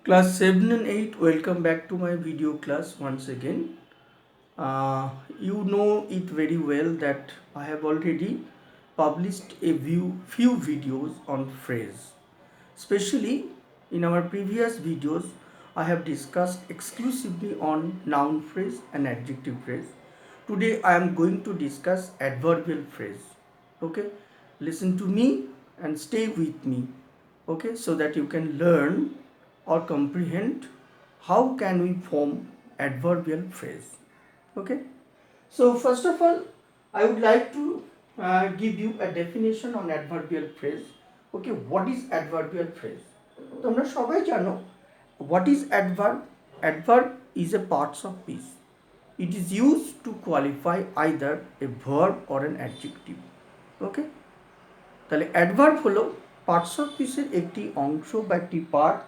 Class 7 and 8, welcome back to my video class once again. You know it very well that I have already published few videos on phrase. Especially in our previous videos, I have discussed exclusively on noun phrase and adjective phrase. Today I am going to discuss adverbial phrase. Okay, listen to me and stay with me. Okay, so that you can learn or comprehend how can we form adverbial phrase. Okay, so first of all I would like to give you a definition on adverbial phrase. Okay, what is adverbial phrase? তোমরা সবাই জানো what is adverb? Adverb is a parts of speech. It is used to qualify either a verb or an adjective. Okay, তাহলে adverb হলো parts of স্পিচের একটি অংশ বা একটি part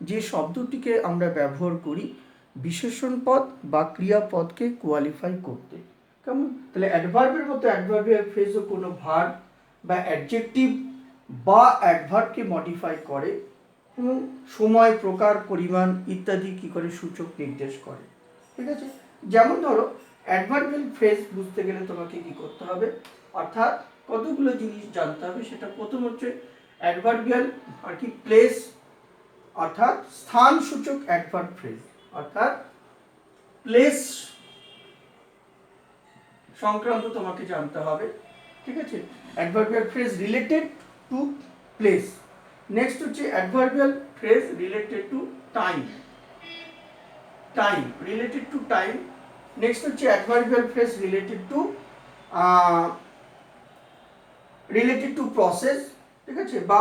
যে শব্দটিকে আমরা ব্যবহার করি বিশেষণ পদ বা ক্রিয়াপদকে কোয়ালিফাই করতে। কেমন? তাহলে অ্যাডভার্বের মতো অ্যাডভার্বিয়াল ফ্রেজও কোনো ভার্ব বা অ্যাডজেক্টিভ বা অ্যাডভার্বকে মডিফাই করে এবং সময়, প্রকার, পরিমাণ ইত্যাদি কী করে সূচক নির্দেশ করে। ঠিক আছে, যেমন ধরো অ্যাডভার্বিয়াল ফ্রেজ বুঝতে গেলে তোমাকে কি করতে হবে, অর্থাৎ কতগুলো জিনিস জানতে হবে। সেটা প্রথম হচ্ছে অ্যাডভার্বিয়াল আর কি প্লেস, অর্থাৎ স্থান সূচক অ্যাডভার্ব ফ্রেজ, অর্থাৎ প্লেস সংক্রান্ত তোমাকে জানতে হবে। ঠিক আছে, adverbial phrase related to place. Next হচ্ছে adverbial phrase related to time, time related to time. Next হচ্ছে adverbial phrase related to process. ঠিক আছে, বা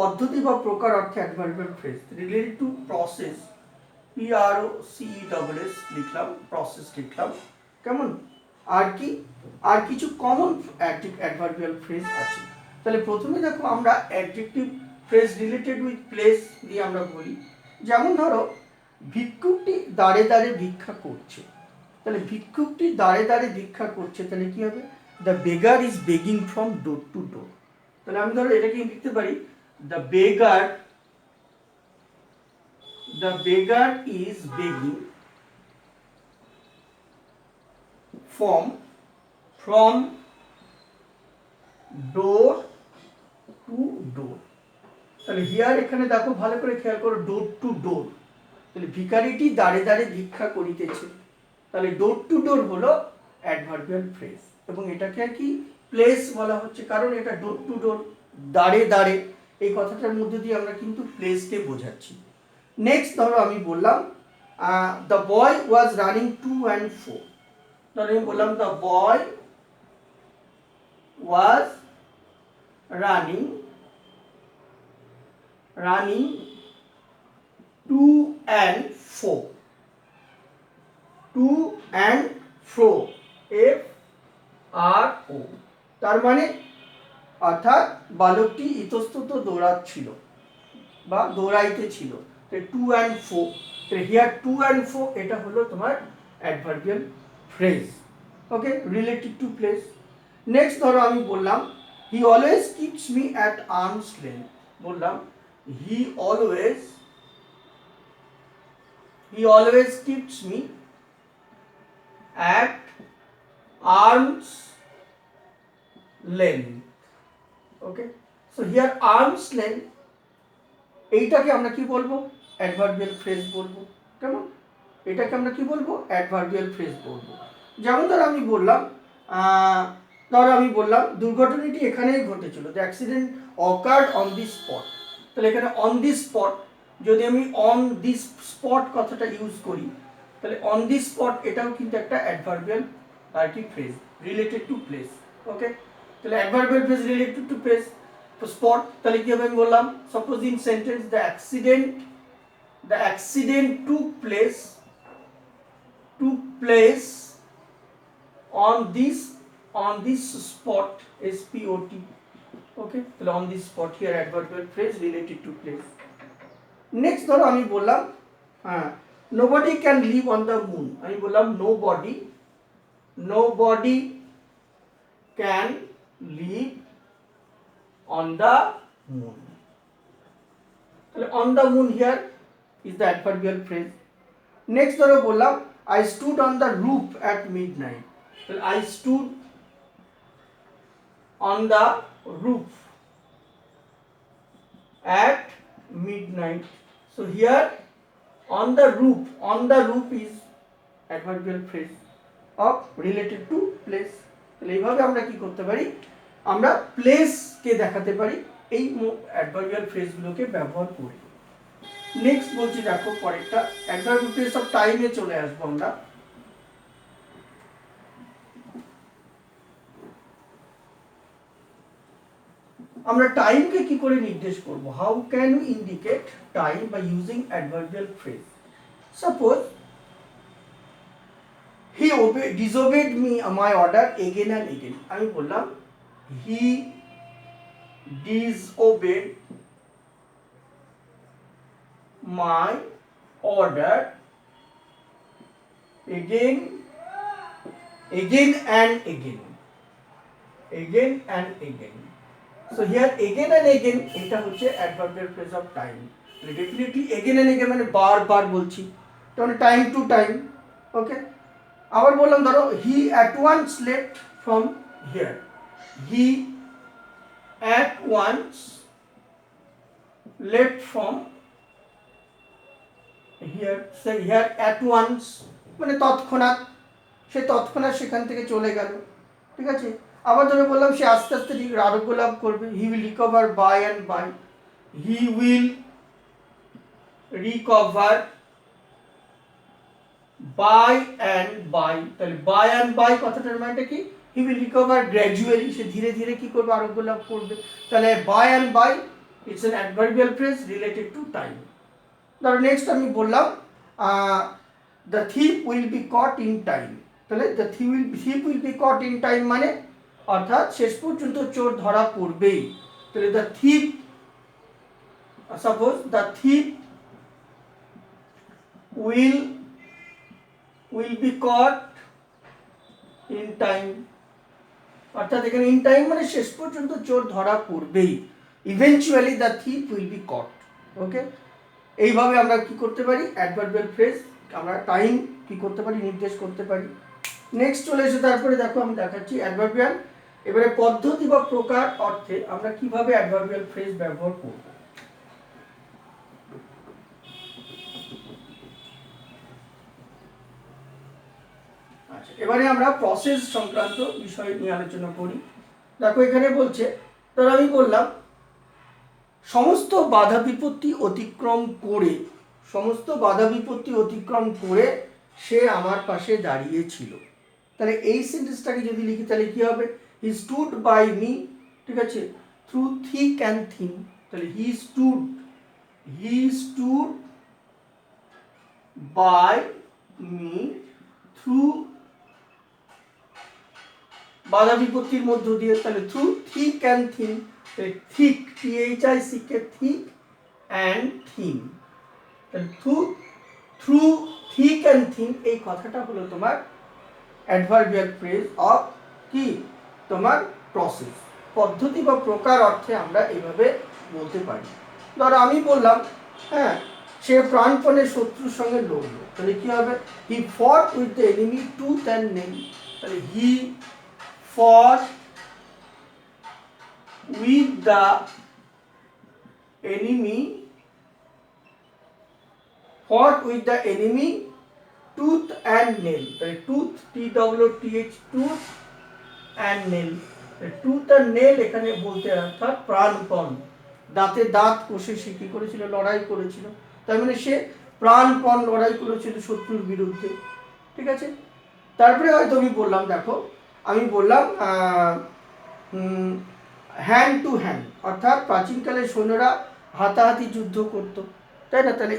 পদ্ধতি বা প্রকার অর্থে adverbial phrase related to process, PROCESS লিখলাম, প্রসেস লিখলাম। কেমন? আর কি, আর কিছু কমন অ্যাডভার্বিয়াল ফ্রেজ আছে। তাহলে প্রথমে দেখো আমরা adjective phrase related with place দিয়ে আমরা বলি। যেমন ধরো ভিক্ষুকটি দাঁড়ে দাঁড়ে ভিক্ষা করছে। তাহলে ভিক্ষুকটি দাঁড়ে দাঁড়ে ভিক্ষা করছে, তাহলে কি হবে? The beggar is begging from door to door. তাহলে আমি ধরো এটাকে লিখতে পারি the beggar is begging from door to door. তাহলে হিয়ার এখানে দেখো ভালো করে খেয়াল করো, ডোর টু ডোর। তাহলে ভিখারিটি দাঁড়ে দাঁড়ে ভিক্ষা করিতেছে। তাহলে ডোর টু ডোর হলো অ্যাডভার্বিয়াল ফ্রেজ এবং এটাকে আর কি প্লেস বলা হচ্ছে, কারণ এটা ডোর টু ডোর, দাঁড়ে দাঁড়ে, এই কথাটার মধ্যে দিয়ে আমরা কিন্তু প্লেসকে বোঝাচ্ছি। নেক্সট ধরো আমি বললাম the boy was running to and fro. ধরো আমি বললাম the boy was running to and fro, to and fro, FRO। তার মানে অর্থাৎ বালকটি ইতস্তত দৌড়াচ্ছিল বা দৌড়াইতেছিল। To and fro, here to and fro এটা হলো তোমার adverbial phrase. Okay, related to place. Next ধরো আমি বললাম he always keeps me at arm's length. বললাম he always keeps me at arm's length. Okay, so here arm's length এইটাকে আমরা কি বলবো? অ্যাডভার্বিয়াল ফ্রেজ বলবো। কেমন? এটাকে আমরা কি বলবো? অ্যাডভার্বিয়াল ফ্রেজ বলবো। যেমন ধরো আমি বললাম দুর্ঘটনাটি এখানেই ঘটেছিল, the accident occurred on the spot. তাহলে এখানে অন দি স্পট, যদি আমি অন দি স্পট কথাটা ইউজ করি, তাহলে অন দি স্পট এটাও কিন্তু একটা অ্যাডভার্বিয়াল আর কি phrase related to place. Okay, তাহলে adverbial phrase related to place, তো স্পট। তাহলে কি হবে? আমি বললাম suppose in sentence the accident took place on this spot, SPOT. Okay, তাহলে on this spot, here adverbial phrase related to place. Next ধরো আমি বললাম nobody can live on the moon. আমি বললাম nobody can live on the moon. তাহলে on the moon here is the adverbial phrase. Next ধরো বললাম I stood on the roof at midnight. তাহলে I stood on the roof at midnight. So here on the roof is adverbial phrase of related to place. তাহলে এইভাবে আমরা কি করতে পারি, আমরা প্লেস কে দেখাতে পারি এই অ্যাডভার্বিয়াল ফ্রেজগুলোকে ব্যবহার করে। নেক্সট বলছি দেখো পরেরটা অ্যাডভার্বিয়াল ফ্রেজ অফ টাইমে চলে আসবো আমরা। আমরা টাইমকে কি করে নির্দেশ করব, how can you indicate time by using adverbial phrase. Suppose he disobeyed me my order again and again. আমি বললাম he disobeyed my order again and again. So here again and again এটা হচ্ছে adverbial phrase of time. Definitely again and again মানে বারবার বলছি, তাহলে time to time. ওকে, আবার বললাম ধরো he at once left from here. He at once left from here. Say here at once মানে তৎক্ষণাৎ, সে তৎক্ষণাৎ সেখান থেকে চলে গেল। ঠিক আছে, আবার ধরে বললাম সে আস্তে আস্তে আরোগ্য লাভ করবে, he will recover by and by. He will recover by and by. তাহলে বাই অ্যান্ড বাই কথাটার মানেটা কি, হি উইল রিকভার গ্র্যাজুয়ালি, সে ধীরে ধীরে কি করবে, আরোগ্য লাভ করবে। তাহলে by and by it's an adverbial phrase related to time. ধরো নেক্সট আমি বললাম the thief will be caught in time. তাহলে the thief will be caught in time মানে অর্থাৎ শেষ পর্যন্ত চোর ধরা পড়বেই। তাহলে the thief, suppose the thief will be caught in time, অর্থাৎ এখানে ইন টাইম মানে শেষ পর্যন্ত চোর ধরা পড়বেই। Eventually the thief will be caught. Okay, এইভাবে আমরা কি করতে পারি, অ্যাডভার্বিয়াল ফ্রেজ আমরা টাইম কি করতে পারি, নির্দেশ করতে পারি। নেক্সট চলে এসে তারপরে দেখো আমি দেখাচ্ছি অ্যাডভার্বিয়াল, এবারে পদ্ধতি বা প্রকার অর্থে আমরা কিভাবে অ্যাডভার্বিয়াল ফ্রেজ ব্যবহার করব। আচ্ছা, এবারে আমরা প্রসেস সংক্রান্ত বিষয় নিয়ে আলোচনা করি। দেখো এখানে বলছে, ধর আমি বললাম সমস্ত বাধা বিপত্তি অতিক্রম করে সে আমার পাশে দাঁড়িয়েছিল। তাহলে এই সেন্টেন্সটাকে যদি লিখি তাহলে কি হবে, হি স্টুড বাই মি, ঠিক আছে, থ্রু থিক অ্যান্ড থিন। তাহলে he stood by me through বাধা বিপত্তির মধ্য দিয়ে, তাহলে through thick and thin, thick THICK thick and thin. তাহলে থ্রু থিক অ্যান্ড থিন এই কথাটা হলো তোমার অ্যাডভার্বিয়াল ফ্রেজ অফ কি, তোমার প্রসেস। পদ্ধতি বা প্রকার অর্থে আমরা এইভাবে বলতে পারি। ধরো আমি বললাম হ্যাঁ সে প্রাণপণে শত্রুর সঙ্গে লড়ল, তাহলে কি হবে, he fought with the enemy tooth and nail. তাহলে হি ফট with the enemy tooth and nail। তাহলে tooth TOOTH tooth and nail, tooth and nail এখানে বলতে অর্থাৎ প্রাণপণ, দাঁতে দাঁত কষে সে কি করেছিল, লড়াই করেছিল। তার মানে সে প্রাণপণ লড়াই করেছিল শত্রুর বিরুদ্ধে। ঠিক আছে, তারপরে হয়তো আমি বললাম, দেখো আমি বললাম হ্যান্ড টু হ্যান্ড, অর্থাৎ প্রাচীনকালে সৈন্যরা হাতাহাতি যুদ্ধ করতো, তাই না। তাহলে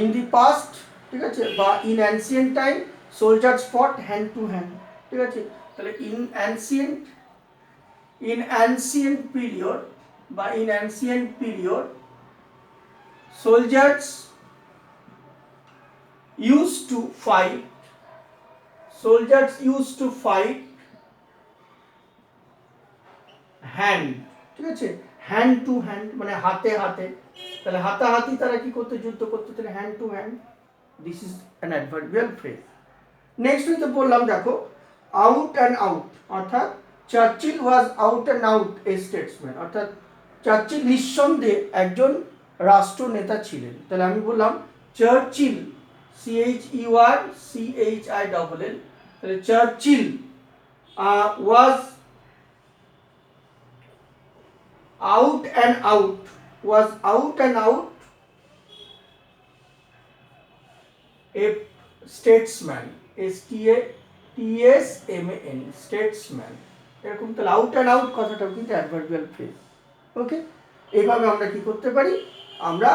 ইন দি পাস্ট, ঠিক আছে, বা in ancient time soldiers fought hand to hand. ঠিক আছে, তাহলে in ancient period soldiers used to fight hand, ঠিক আছে, হ্যান্ড টু হ্যান্ড মানে হাতে হাতে, তাহলে হাতাহাতি তারা কি করতে, যুদ্ধ করতে, তাহলে hand to hand, this is an adverbial phrase. Next হয়তো বললাম দেখো আউট অ্যান্ড আউট, অর্থাৎ Churchill was out and out A Statesman, অর্থাৎ চার্চিল নিঃসন্দেহে একজন রাষ্ট্রনেতা ছিলেন। তাহলে আমি বললাম চার্চিল, CHERCHILL, তাহলে Churchill was out and out, was out and out a statesman, STATSMAN, statesman, এরকম। তাহলে আউট অ্যান্ড আউট কথাটাও কিন্তু অ্যাডভার্বিয়াল ফ্রেজ। ওকে, এইভাবে আমরা কি করতে পারি, আমরা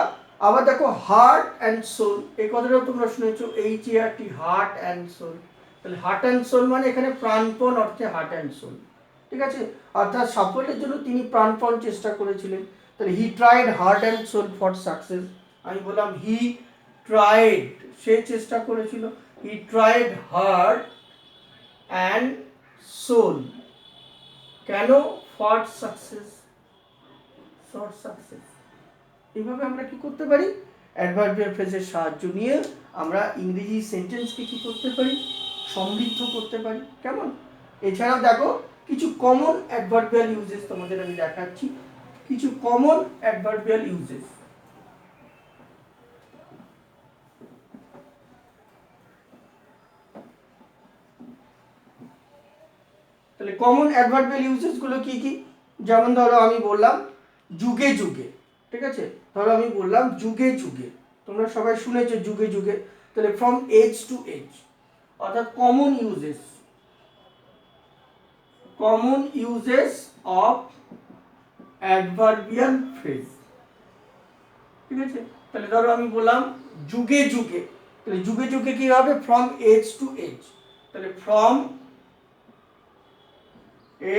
আবার দেখো হার্ট অ্যান্ড সোল, এই কথাটাও তোমরা শুনেছো, HERT, হার্ট অ্যান্ড সোল। তাহলে হার্ট অ্যান্ড সোল মানে এখানে প্রাণপণ অর্থে হার্ট অ্যান্ড সোল, ঠিক আছে, অর্থাৎ সাফল্যের জন্য তিনি প্রাণপণ চেষ্টা করেছিলেন। তাহলে he tried heart and soul for success, আমি বললাম হি ট্রাইড, সে চেষ্টা করেছিল, he tried heart and soul, কেন, ফর সাকসেস, ফর সাকসেস। এইভাবে আমরা কি করতে পারি, অ্যাডভার্বিয়াল ফ্রেজের সাহায্য নিয়ে আমরা ইংরেজি সেন্টেন্সকে কি করতে পারি, সমৃদ্ধ করতে পারি, কেমন। এছাড়াও দেখো কিছু কমন অ্যাডভার্বিয়াল ইউজেস তোমাদের আমি দেখাচ্ছি, কিছু কমন অ্যাডভার্বিয়াল ইউজেস। তাহলে কমন অ্যাডভার্বিয়াল ইউজেস গুলো কি কি, যেমন ধরো আমি বললাম যুগে যুগে, ঠিক আছে, ধরো আমি বললাম যুগে যুগে, তোমরা সবাই শুনেছো যুগে যুগে, তাহলে ফ্রম এজ টু এজ, অর্থাৎ common uses, common uses of adverbial phrase, ঠিক আছে। তাহলে ধরো আমি বললাম যুগে যুগে, তাহলে যুগে যুগে কি হবে, ফ্রম এজ টু এজ, তাহলে ফ্রম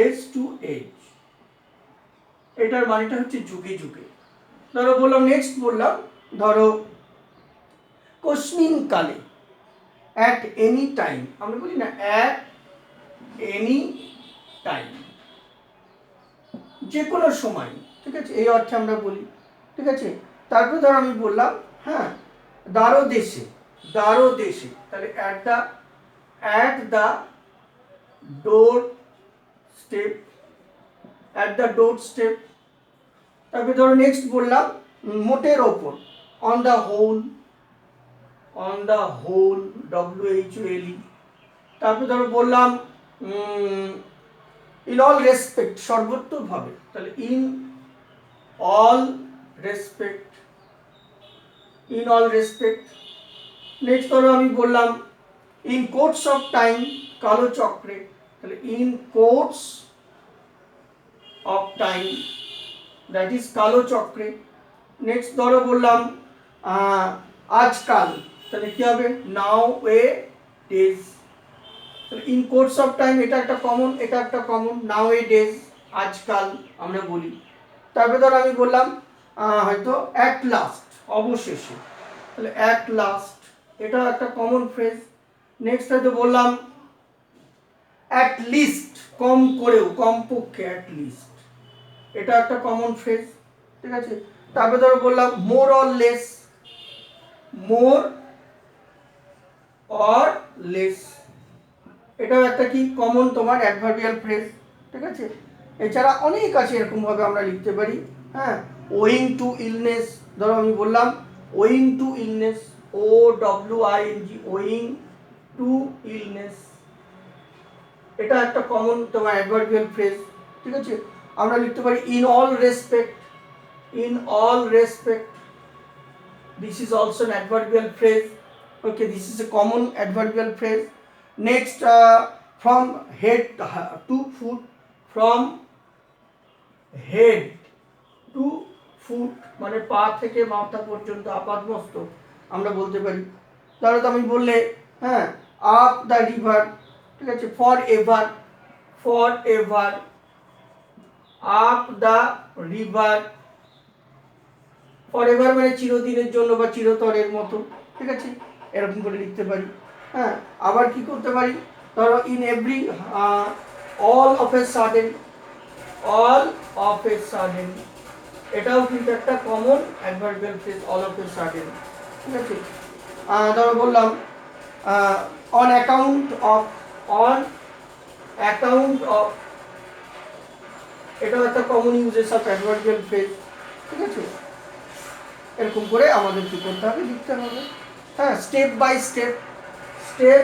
এজ টু এজ, এটার মানেটা হচ্ছে যুগে যুগে। ধরো বললাম নেক্সট বললাম ধরো কস্মিন কালে, অ্যাট এনি টাইম, আমরা বলি না অ্যাট এনি টাইম, যে কোনো সময়, ঠিক আছে, এই অর্থে আমরা বলি, ঠিক আছে। তারপরে ধর আমি বললাম হ্যাঁ দ্বারো দেশে, দ্বারো দেশে, তাহলে at the doorstep, at the doorstep. তারপরে ধরো নেক্সট বললাম মোটের ওপর, on the whole, on the whole, WHOLE। তারপরে ধরো বললাম ইন অল রেসপেক্ট, সর্বোত্তভাবে, তাহলে in all respect, in all respect. Next ধরো আমি বললাম ইন কোর্স অফ টাইম, কালো চক্রে, তাহলে in course of time, that is কালো চক্রে। নেক্সট ধরো বললাম আজকাল, তাহলে কি হবে, নাও এ ডেজ, তাহলে ইন কোর্স অফ টাইম এটা একটা কমন, এটা একটা কমন, নাও এ ডেজ, আজকাল আমরা বলি। তারপরে ধর আমি বললাম হয়তো অ্যাট লাস্ট, অবশেষে, তাহলে অ্যাট লাস্ট, এটাও একটা কমন ফ্রেজ। নেক্সট হয়তো বললাম অ্যাট লিস্ট, কম করেও, কমপক্ষে, অ্যাট লিস্ট, এটা একটা কমন ফ্রেজ, ঠিক আছে। তারপরে ধরো বললাম more or less, more or less, এটাও একটা কি কমন তোমার অ্যাডভার্বিয়াল ফ্রেজ, ঠিক আছে। এছাড়া অনেক আছে, এরকমভাবে আমরা লিখতে পারি, হ্যাঁ, ওয়িং টু ইলনেস, ধরো আমি বললাম owing to illness, OWING, owing to illness, এটা একটা কমন তোমার অ্যাডভার্বিয়াল ফ্রেজ, ঠিক আছে। আমরা লিখতে পারি in all respect, in all respect, this is also an adverbial phrase, okay, this is a common adverbial phrase. Next from head to foot, from head to foot মানে পা থেকে মাথা পর্যন্ত, আপাদমস্তক আমরা বলতে পারি। ধরো তো আমি বললে হ্যাঁ আপ দ্য রিভার, ঠিক আছে, for ever, for ever, up the river, for ever মানে চিরদিনের জন্য বা চিরতরের মতো, ঠিক আছে, এরকম করে লিখতে পারি। হ্যাঁ, আবার কি করতে পারি, ধরো in every, all of a sudden, all of a sudden, এটাও কিন্তু একটা common adverbial phrase, all of a sudden. ঠিক আছে, ধরো বললাম on account of, on account of, এটাও একটা common uses of adverbial phrase. ঠিক আছে, এরকম করে আমাদের কি করতে হবে, লিখতে হবে। হ্যাঁ, step by step, step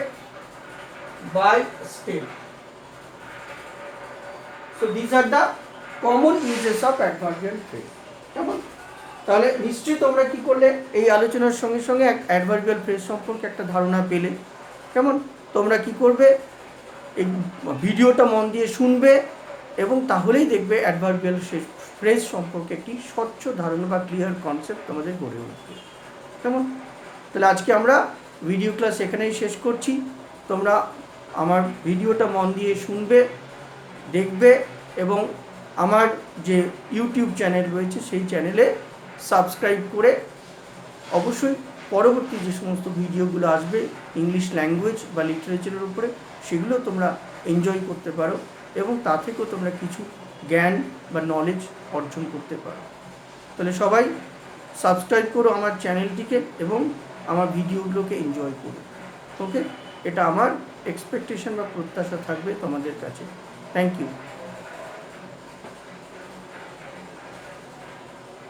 by step. So this are the common uses of adverbial phrase. কেমন? তাহলে নিশ্চয়ই তোমরা কি করলে, এই আলোচনার সঙ্গে সঙ্গে অ্যাডভার্বিয়াল ফ্রেজ সম্পর্কে একটা ধারণা পেলে। কেমন? তোমরা কি করবে, এই ভিডিওটা মন দিয়ে শুনবে এবং তাহলেই দেখবে অ্যাডভার্বিয়াল ফ্রেজ সম্পর্কে একটি স্বচ্ছ ধারণা বা ক্লিয়ার কনসেপ্ট তোমাদের গড়ে উঠবে। কেমন? তাহলে আজকে আমরা ভিডিও ক্লাস এখানেই শেষ করছি। তোমরা আমার ভিডিওটা মন দিয়ে শুনবে, দেখবে এবং আমার যে ইউটিউব চ্যানেল রয়েছে সেই চ্যানেলে সাবস্ক্রাইব করে অবশ্যই পরবর্তী যে সমস্ত ভিডিওগুলো আসবে ইংলিশ ল্যাঙ্গুয়েজ বা লিটারেচারের উপরে, সেগুলো তোমরা এনজয় করতে পারো এবং তা থেকেও তোমরা কিছু জ্ঞান বা নলেজ অর্জন করতে পারো। তাহলে সবাই সাবস্ক্রাইব করো আমার চ্যানেলটিকে এবং আমার ভিডিওগুলোকে এনজয় করো। ওকে, এটা আমার এক্সপেকটেশন বা প্রত্যাশা থাকবে তোমাদের কাছে। Thank you.